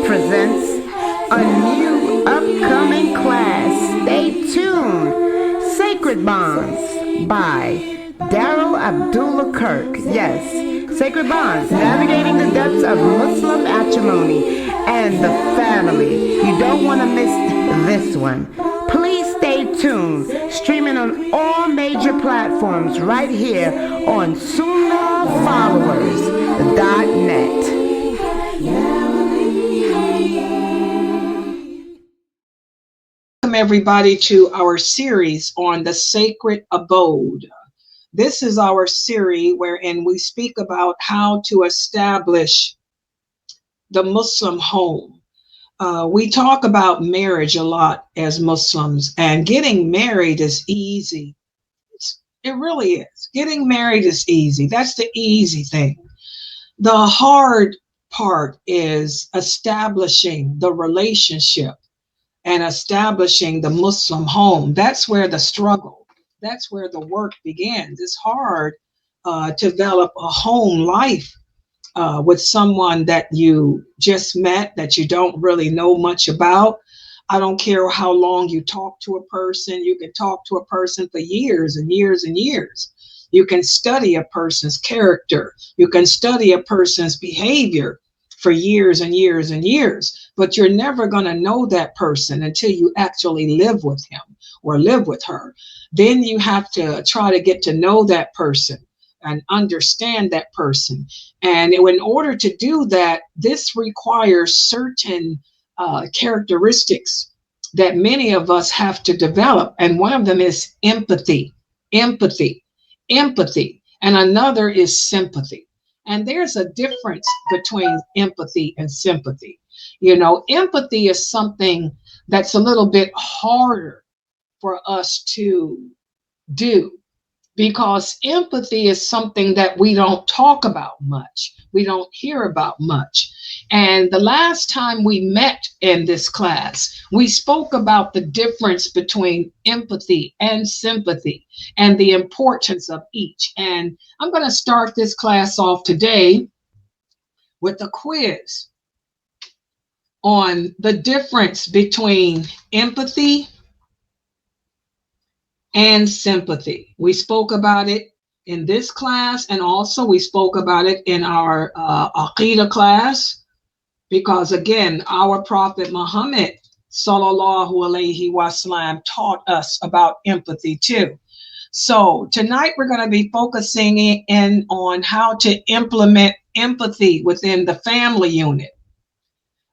presents a new upcoming class. Stay tuned. Sacred Bonds by Darrell Abdullah Kirk. Yes, Sacred Bonds, navigating the depths of Muslim matrimony and the family. You don't want to miss this one. Please stay tuned. Streaming on all major platforms right here on Sunnahfollowers.net. Welcome everybody to our series on the sacred abode. This is our series wherein we speak about how to establish the Muslim home. We talk about marriage a lot as Muslims, and getting married is easy. It really is. Getting married is easy. That's the easy thing. The hard part is establishing the relationship and establishing the Muslim home. That's where the struggle, that's where the work begins. It's hard to develop a home life with someone that you just met, that you don't really know much about. I don't care how long you talk to a person. You can talk to a person for years and years and years. You can study a person's character. You can study a person's behavior for years and years and years, but you're never going to know that person until you actually live with him or live with her. Then you have to try to get to know that person and understand that person. And in order to do that, this requires certain characteristics that many of us have to develop. And one of them is empathy, empathy, empathy. And another is sympathy. And there's a difference between empathy and sympathy. You know, empathy is something that's a little bit harder for us to do, because empathy is something that we don't talk about much. We don't hear about much. And the last time we met in this class, we spoke about the difference between empathy and sympathy and the importance of each. And I'm going to start this class off today with a quiz on the difference between empathy and sympathy. We spoke about it in this class, and also we spoke about it in our Aqidah class, because again, our Prophet Muhammad sallallahu alaihi wasallam taught us about empathy too. So tonight we're going to be focusing in on how to implement empathy within the family unit.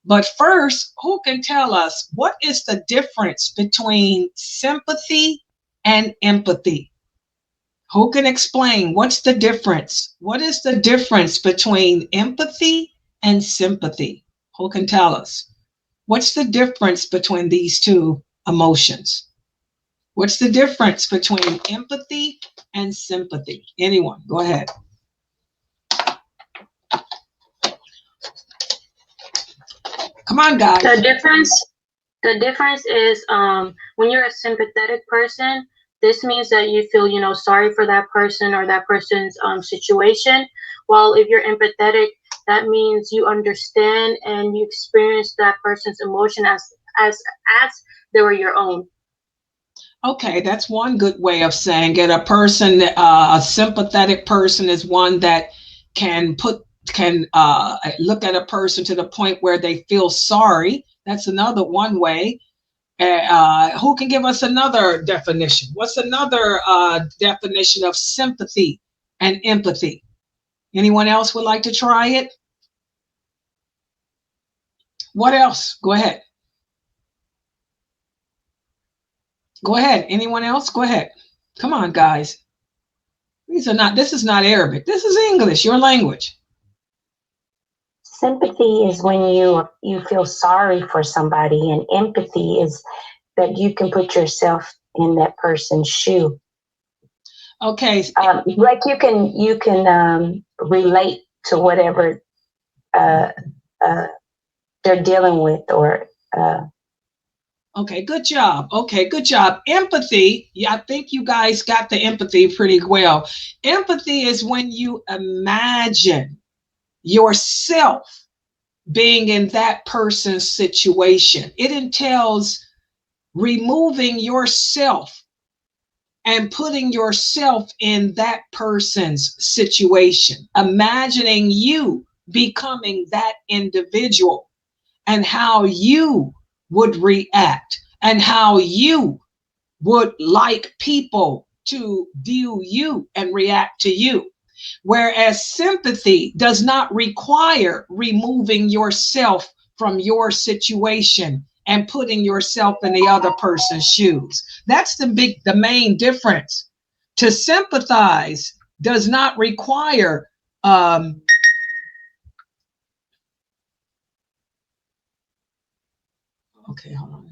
But first, who can tell us what is the difference between sympathy and empathy? Who can explain what's the difference? What is the difference between empathy and sympathy? Who can tell us? What's the difference between these two emotions? What's the difference between empathy and sympathy? Anyone, go ahead. Come on, guys. The difference is when you're a sympathetic person, this means that you feel, sorry for that person or that person's situation. While if you're empathetic, that means you understand and you experience that person's emotion as they were your own. Okay, that's one good way of saying it. A sympathetic person is one that can look at a person to the point where they feel sorry. That's another one way. Who can give us another definition? What's another definition of sympathy and empathy? Anyone else would like to try it? What else? Go ahead. Go ahead. Anyone else? Go ahead. Come on, guys. This is not Arabic. This is English, your language. Sympathy is when you feel sorry for somebody, and empathy is that you can put yourself in that person's shoe. Okay. Like you can relate to whatever they're dealing with, or Okay, good job. Okay, good job. Empathy, yeah, I think you guys got the empathy pretty well. Empathy is when you imagine yourself being in that person's situation. It entails removing yourself and putting yourself in that person's situation, imagining you becoming that individual and how you would react and how you would like people to view you and react to you. Whereas sympathy does not require removing yourself from your situation and putting yourself in the other person's shoes. That's the main difference. To sympathize does not require okay, hold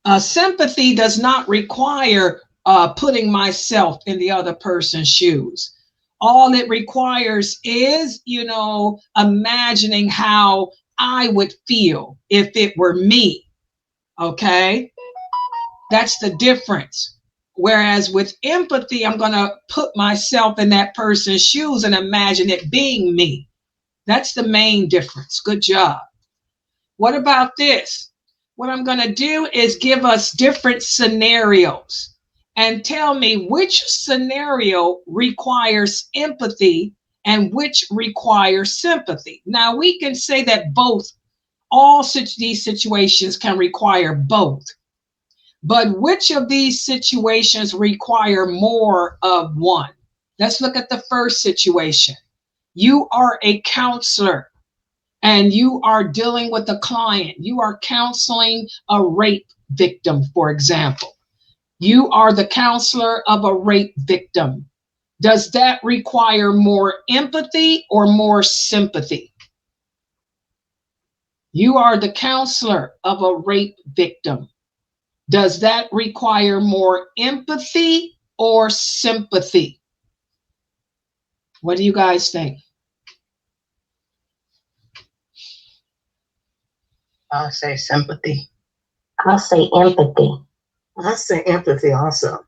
on. Sympathy does not require putting myself in the other person's shoes. All it requires is, imagining how I would feel if it were me. Okay? That's the difference. Whereas with empathy, I'm going to put myself in that person's shoes and imagine it being me. That's the main difference. Good job. What about this? What I'm going to do is give us different scenarios and tell me which scenario requires empathy and which requires sympathy. Now, we can say that these situations can require both. But which of these situations require more of one? Let's look at the first situation. You are a counselor and you are dealing with a client. You are counseling a rape victim, for example. You are the counselor of a rape victim. Does that require more empathy or more sympathy? You are the counselor of a rape victim. Does that require more empathy or sympathy? What do you guys think? I'll say sympathy. I'll say empathy. I'll say empathy also.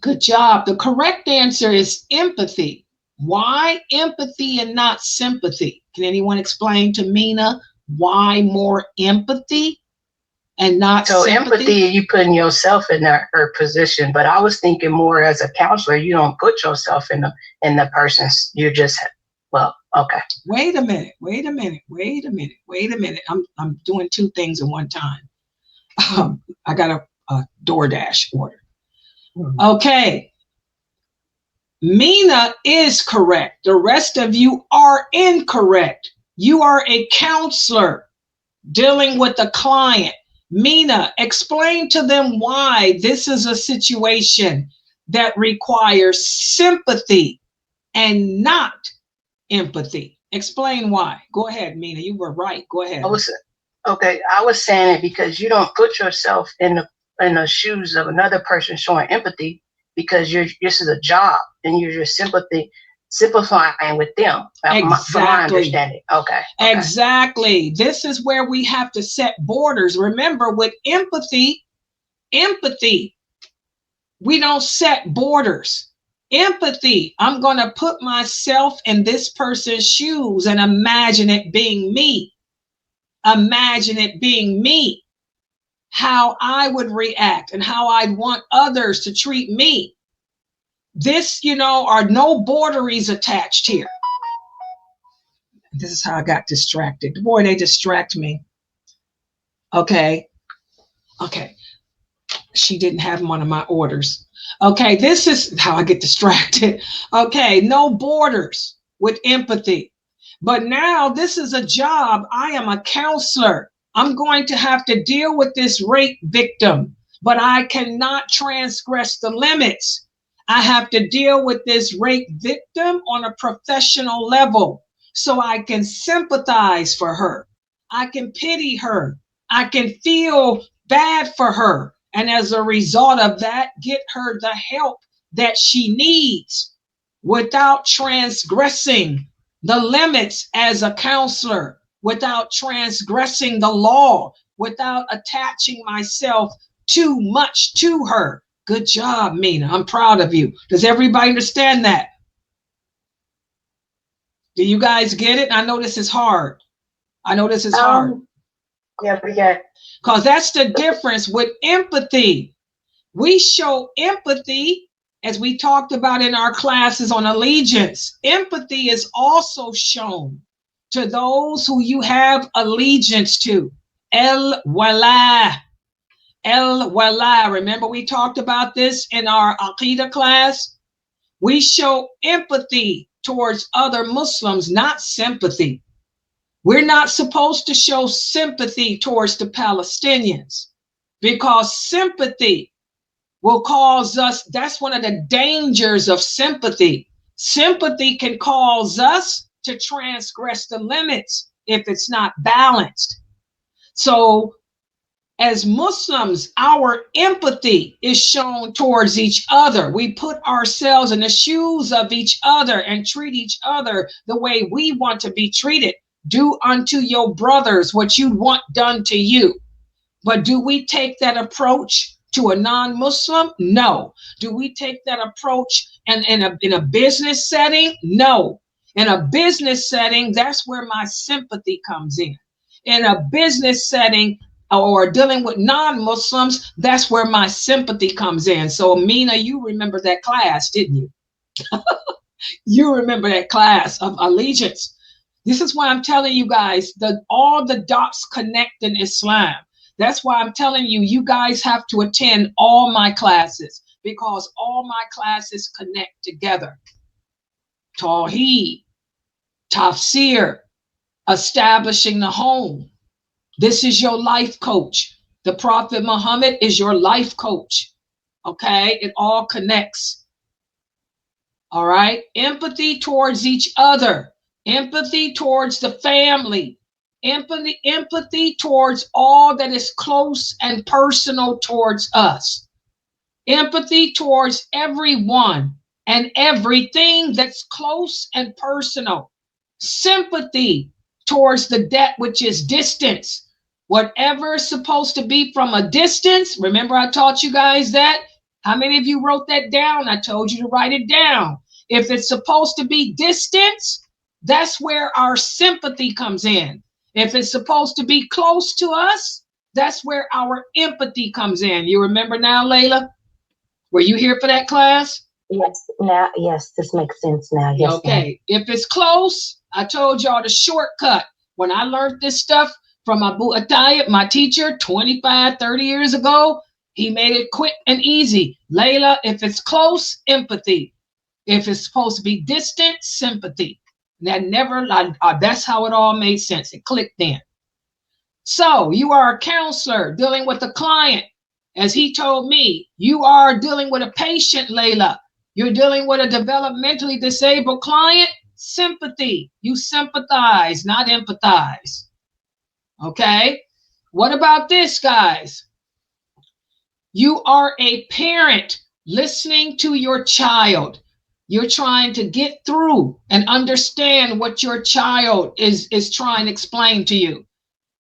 Good job. The correct answer is empathy. Why empathy and not sympathy? Can anyone explain to Mina why more empathy and not sympathy? Empathy, you putting yourself in her position, but I was thinking more as a counselor, you don't put yourself in the person's, you just, well, okay. Wait a minute. I'm doing two things at one time. I got a DoorDash order. Okay. Mina is correct. The rest of you are incorrect. You are a counselor dealing with a client. Mina, explain to them why this is a situation that requires sympathy and not empathy. Explain why. Go ahead, Mina. You were right. Go ahead. I was saying it because you don't put yourself in the shoes of another person showing empathy, because this is a job and you're just simplifying with them. Exactly. From my understanding. Okay. Exactly. This is where we have to set borders. Remember, with empathy, we don't set borders. Empathy, I'm going to put myself in this person's shoes and imagine it being me. Imagine it being me. How I would react and how I'd want others to treat me. This, are no borderies attached here. This is how I got distracted. Boy, they distract me. Okay. She didn't have one of my orders. Okay, this is how I get distracted. Okay, no borders with empathy. But now this is a job. I am a counselor. I'm going to have to deal with this rape victim, but I cannot transgress the limits. I have to deal with this rape victim on a professional level so I can sympathize for her. I can pity her. I can feel bad for her. And as a result of that, get her the help that she needs without transgressing the limits as a counselor, without transgressing the law, without attaching myself too much to her. Good job, Mina. I'm proud of you. Does everybody understand that? Do you guys get it? I know this is hard. I know this is hard. Yeah, we got. Because that's the difference with empathy. We show empathy, as we talked about in our classes on allegiance. Empathy is also shown to those who you have allegiance to. El wala. El wala. Remember we talked about this in our Aqidah class? We show empathy towards other Muslims, not sympathy. We're not supposed to show sympathy towards the Palestinians because sympathy will cause us, that's one of the dangers of sympathy. Sympathy can cause us to transgress the limits if it's not balanced. So as Muslims, our empathy is shown towards each other. We put ourselves in the shoes of each other and treat each other the way we want to be treated. Do unto your brothers what you want done to you. But do we take that approach to a non-Muslim? No. Do we take that approach in a business setting? No. In a business setting, that's where my sympathy comes in. In a business setting or dealing with non-Muslims, that's where my sympathy comes in. So Amina, you remember that class, didn't you? You remember that class of allegiance. This is why I'm telling you guys that all the dots connect in Islam. That's why I'm telling you, you guys have to attend all my classes because all my classes connect together. Tawheed, tafsir, establishing the home. This is your life coach. The Prophet Muhammad is your life coach. Okay, it all connects. All right, empathy towards each other. Empathy towards the family, empathy towards all that is close and personal towards us, empathy towards everyone and everything that's close and personal, sympathy towards the debt which is distance. Whatever is supposed to be from a distance, remember I taught you guys that? How many of you wrote that down? I told you to write it down. If it's supposed to be distance, that's where our sympathy comes in. If it's supposed to be close to us, that's where our empathy comes in. You remember now, Laila? Were you here for that class? Yes, now, yes, this makes sense now. Yes. Okay. If it's close, I told y'all the shortcut. When I learned this stuff from Abu Atayib, my teacher, 25, 30 years ago, he made it quick and easy. Laila, if it's close, empathy. If it's supposed to be distant, sympathy. That's how it all made sense. It clicked in. So you are a counselor dealing with a client. As he told me, you are dealing with a patient, Laila. You're dealing with a developmentally disabled client. Sympathy. You sympathize, not empathize. Okay. What about this, guys? You are a parent listening to your child. You're trying to get through and understand what your child is trying to explain to you.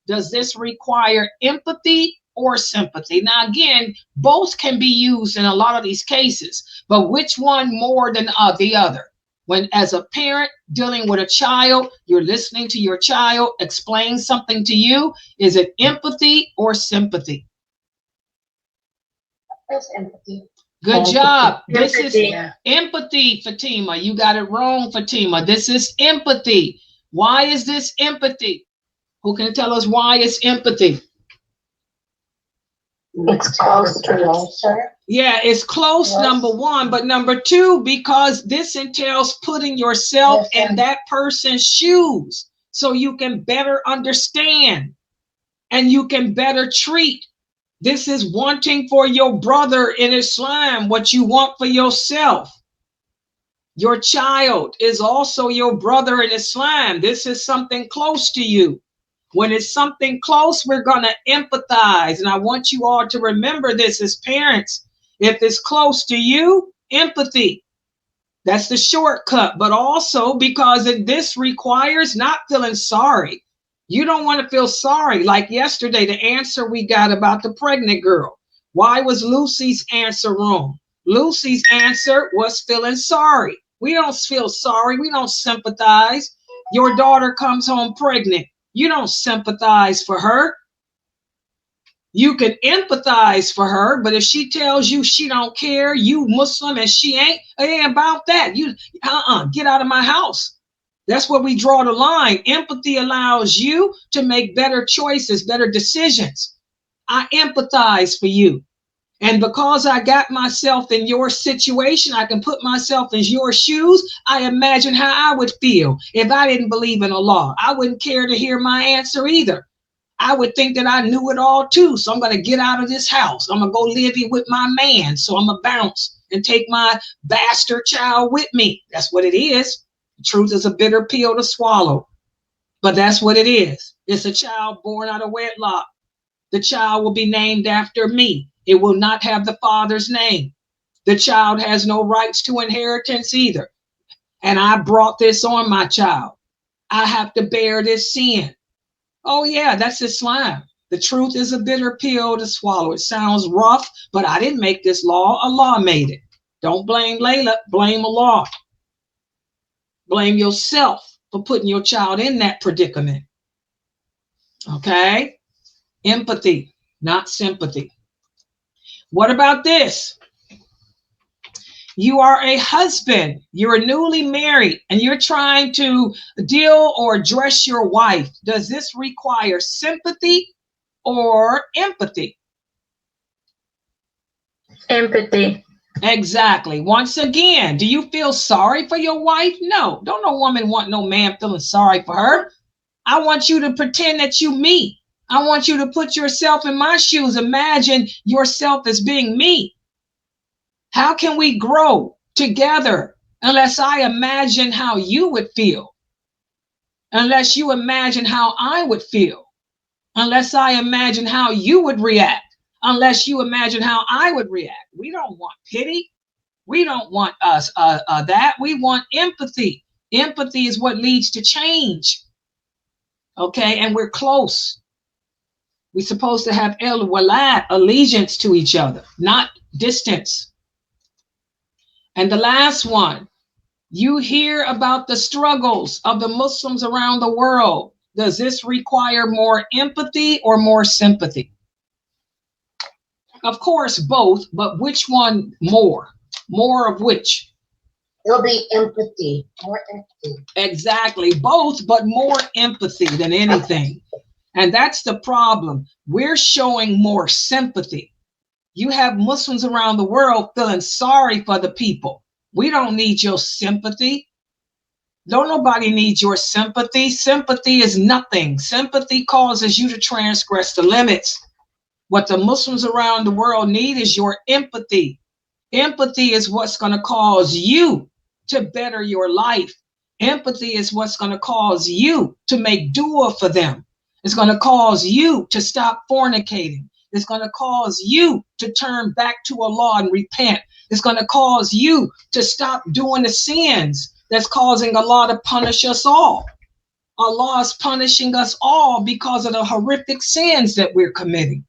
Does this require empathy or sympathy? Now, again, both can be used in a lot of these cases, but which one more than the other? When as a parent dealing with a child, you're listening to your child explain something to you, is it empathy or sympathy? That's empathy. Good job. This is Yeah. empathy, Fatima. You got it wrong, Fatima. This is empathy. Why is this empathy? Who can tell us why it's empathy? It's close to us. Yeah, it's close, Yes. number one. But number two, because this entails putting yourself in that person's shoes so you can better understand and you can better treat. This is wanting for your brother in Islam what you want for yourself. Your child is also your brother in Islam. This is something close to you. When it's something close, we're going to empathize. And I want you all to remember this as parents. If it's close to you, empathy. That's the shortcut. But also because this requires not feeling sorry. You don't want to feel sorry. Like yesterday, the answer we got about the pregnant girl. Why was Lucy's answer wrong? Lucy's answer was feeling sorry. We don't feel sorry. We don't sympathize. Your daughter comes home pregnant. You don't sympathize for her. You can empathize for her, but if she tells you she don't care, you Muslim and she ain't, it ain't about that. You get out of my house. That's where we draw the line. Empathy allows you to make better choices, better decisions. I empathize for you. And because I got myself in your situation, I can put myself in your shoes. I imagine how I would feel if I didn't believe in Allah. I wouldn't care to hear my answer either. I would think that I knew it all too. So I'm going to get out of this house. I'm going to go live here with my man. So I'm going to bounce and take my bastard child with me. That's what it is. The truth is a bitter pill to swallow. But that's what it is. It's a child born out of wedlock. The child will be named after me. It will not have the father's name. The child has no rights to inheritance either. And I brought this on my child. I have to bear this sin. Oh yeah, that's Islam. The truth is a bitter pill to swallow. It sounds rough, but I didn't make this law. Allah made it. Don't blame Laila, blame Allah. Blame yourself for putting your child in that predicament. Okay? Empathy, not sympathy. What about this? You are a husband, you're newly married, and you're trying to deal or address your wife. Does this require sympathy or empathy? Empathy. Exactly. Once again, do you feel sorry for your wife? No. Don't no woman want no man feeling sorry for her. I want you to pretend that you me. I want you to put yourself in my shoes. Imagine yourself as being me. How can we grow together unless I imagine how you would feel? Unless you imagine how I would feel? Unless I imagine how you would react? Unless you imagine how I would react? We don't want pity. We don't want that. We want empathy. Empathy is what leads to change. Okay, and we're close. We're supposed to have al-walad, allegiance to each other, not distance. And the last one, you hear about the struggles of the Muslims around the world. Does this require more empathy or more sympathy? Of course, both, but which one more? More of which? It'll be empathy, more empathy. Exactly, both, but more empathy than anything. And that's the problem. We're showing more sympathy. You have Muslims around the world feeling sorry for the people. We don't need your sympathy. Don't nobody need your sympathy. Sympathy is nothing. Sympathy causes you to transgress the limits. What the Muslims around the world need is your empathy. Empathy is what's going to cause you to better your life. Empathy is what's going to cause you to make dua for them. It's going to cause you to stop fornicating. It's going to cause you to turn back to Allah and repent. It's going to cause you to stop doing the sins that's causing Allah to punish us all. Allah is punishing us all because of the horrific sins that we're committing.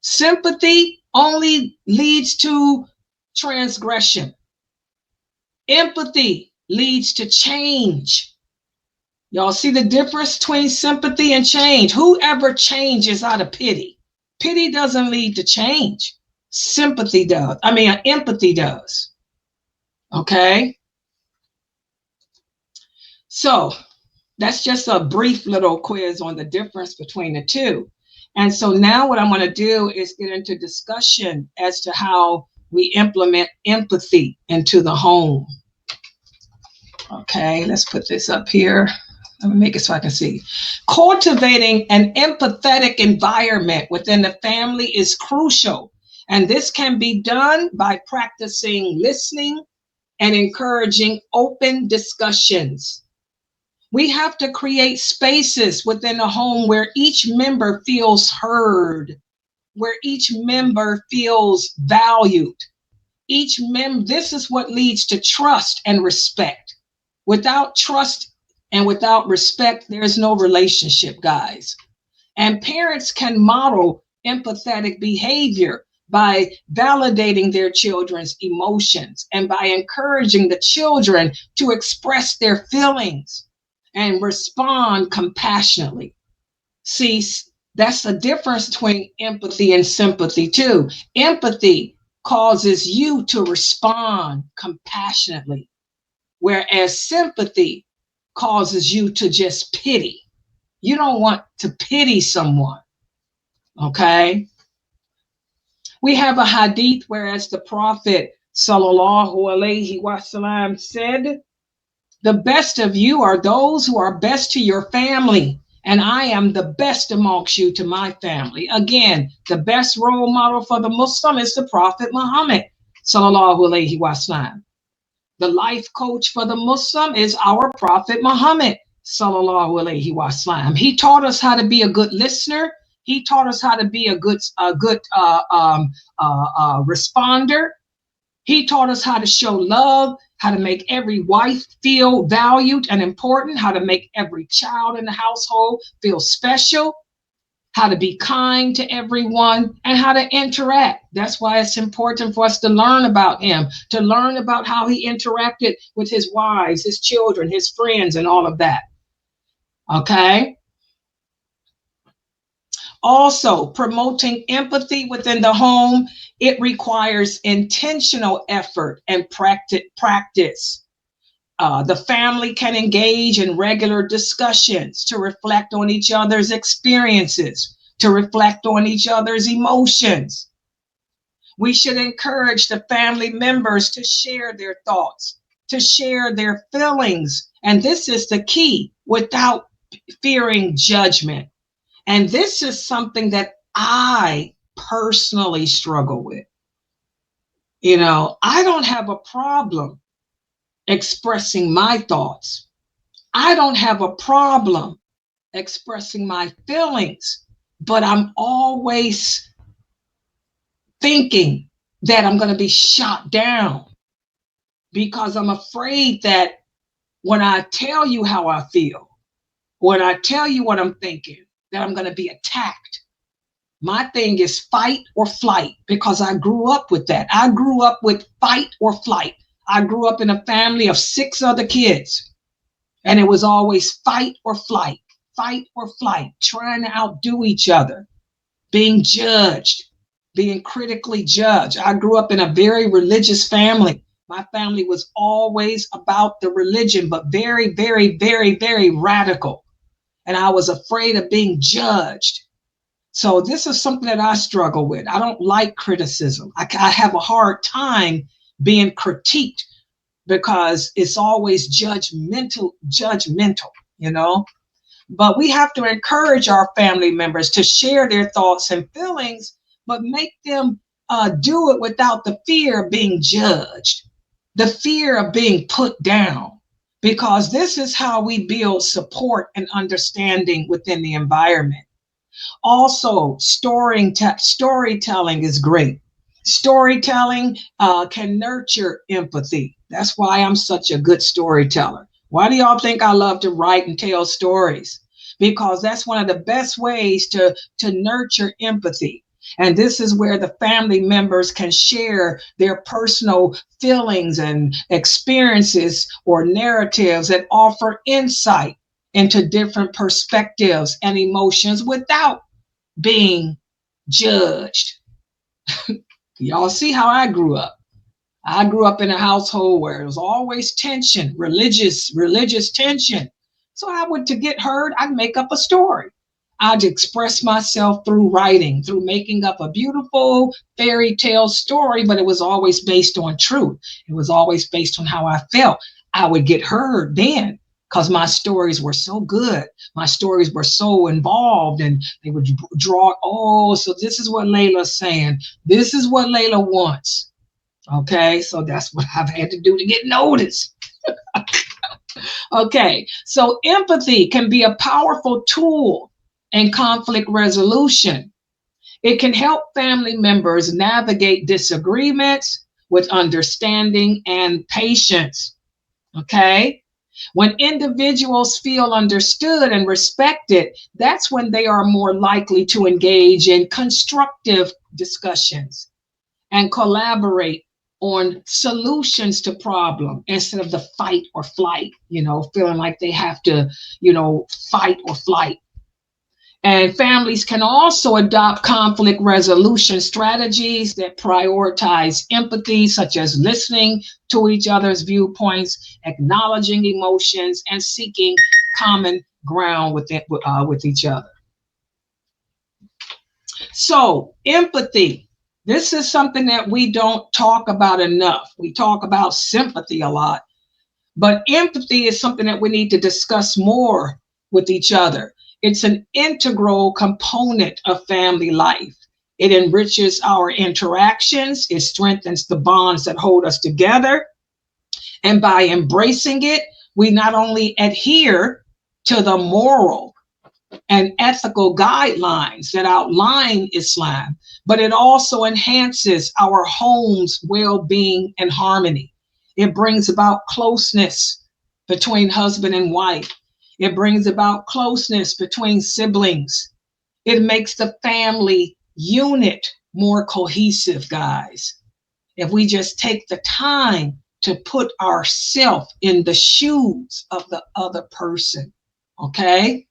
Sympathy only leads to transgression. Empathy leads to change. Y'all see the difference between sympathy and change? Whoever changes out of pity. Pity doesn't lead to change. Sympathy does. Empathy does. Okay? So that's just a brief little quiz on the difference between the two. And so now what I'm going to do is get into discussion as to how we implement empathy into the home. Okay, let's put this up here. Let me make it so I can see. Cultivating an empathetic environment within the family is crucial. And this can be done by practicing listening and encouraging open discussions. We have to create spaces within the home where each member feels heard, where each member feels valued. This is what leads to trust and respect. Without trust and without respect, there's no relationship, guys. And parents can model empathetic behavior by validating their children's emotions and by encouraging the children to express their feelings. and respond compassionately. See, that's the difference between empathy and sympathy too. Empathy causes you to respond compassionately, whereas sympathy causes you to just pity. You don't want to pity someone, okay? We have a hadith whereas the Prophet sallallahu alaihi wasallam said, the best of you are those who are best to your family, and I am the best amongst you to my family. Again, the best role model for the Muslim is the Prophet Muhammad sallallahu alaihi wasallam. The life coach for the Muslim is our Prophet Muhammad sallallahu alaihi wasallam. He taught us how to be a good listener. He taught us how to be a good responder. He taught us how to show love, how to make every wife feel valued and important, how to make every child in the household feel special, how to be kind to everyone, and how to interact. That's why it's important for us to learn about him, to learn about how he interacted with his wives, his children, his friends, and all of that. Okay? Also, promoting empathy within the home, it requires intentional effort and practice. The family can engage in regular discussions to reflect on each other's experiences, to reflect on each other's emotions. We should encourage the family members to share their thoughts, to share their feelings. And this is the key, without fearing judgment. And this is something that I personally struggle with. You know, I don't have a problem expressing my thoughts. I don't have a problem expressing my feelings, but I'm always thinking that I'm going to be shot down because I'm afraid that when I tell you how I feel, when I tell you what I'm thinking, that I'm going to be attacked. My thing is fight or flight, because I grew up with that. I grew up with fight or flight. I grew up in a family of 6 other kids, and it was always fight or flight, trying to outdo each other, being judged, being critically judged. I grew up in a very religious family. My family was always about the religion, but very, very, very, very radical. And I was afraid of being judged. So this is something that I struggle with. I don't like criticism. I have a hard time being critiqued because it's always judgmental, you know. But we have to encourage our family members to share their thoughts and feelings, but make them do it without the fear of being judged, the fear of being put down. Because this is how we build support and understanding within the environment. Also, storytelling is great. Storytelling can nurture empathy. That's why I'm such a good storyteller. Why do y'all think I love to write and tell stories? Because that's one of the best ways to nurture empathy. And this is where the family members can share their personal feelings and experiences or narratives that offer insight into different perspectives and emotions without being judged. Y'all see how I grew up. I grew up in a household where there was always tension, religious tension. So to get heard, I'd make up a story. I'd express myself through writing, through making up a beautiful fairy tale story, but it was always based on truth. It was always based on how I felt. I would get heard then because my stories were so good. My stories were so involved, and they would draw, so this is what Layla's saying. This is what Layla wants. Okay, so that's what I've had to do to get noticed. Okay, so empathy can be a powerful tool in conflict resolution. It can help family members navigate disagreements with understanding and patience. Okay? When individuals feel understood and respected, that's when they are more likely to engage in constructive discussions and collaborate on solutions to problem instead of the fight or flight, feeling like they have to, fight or flight. And families can also adopt conflict resolution strategies that prioritize empathy, such as listening to each other's viewpoints, acknowledging emotions, and seeking common ground with each other. So, empathy. This is something that we don't talk about enough. We talk about sympathy a lot, but empathy is something that we need to discuss more with each other. It's an integral component of family life. It enriches our interactions. It strengthens the bonds that hold us together. And by embracing it, we not only adhere to the moral and ethical guidelines that outline Islam, but it also enhances our home's well-being and harmony. It brings about closeness between husband and wife. It brings about closeness between siblings. It makes the family unit more cohesive, guys. If we just take the time to put ourselves in the shoes of the other person, okay?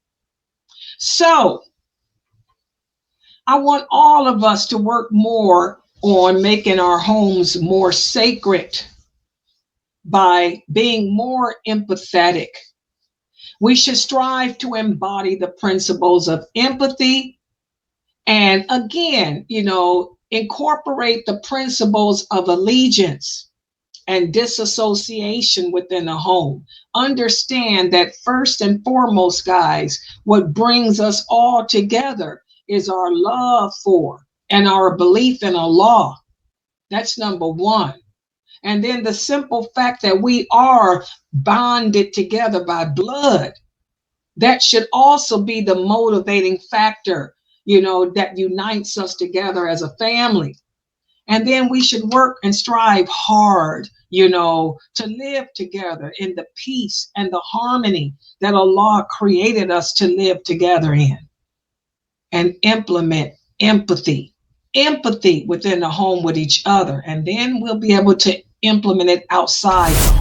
So I want all of us to work more on making our homes more sacred by being more empathetic. We should strive to embody the principles of empathy and, again, incorporate the principles of allegiance and disassociation within the home. Understand that first and foremost, guys, what brings us all together is our love for and our belief in Allah. That's number one. And then the simple fact that we are bonded together by blood, that should also be the motivating factor, that unites us together as a family. And then we should work and strive hard, to live together in the peace and the harmony that Allah created us to live together in. And implement empathy within the home with each other. And then we'll be able to implement it outside the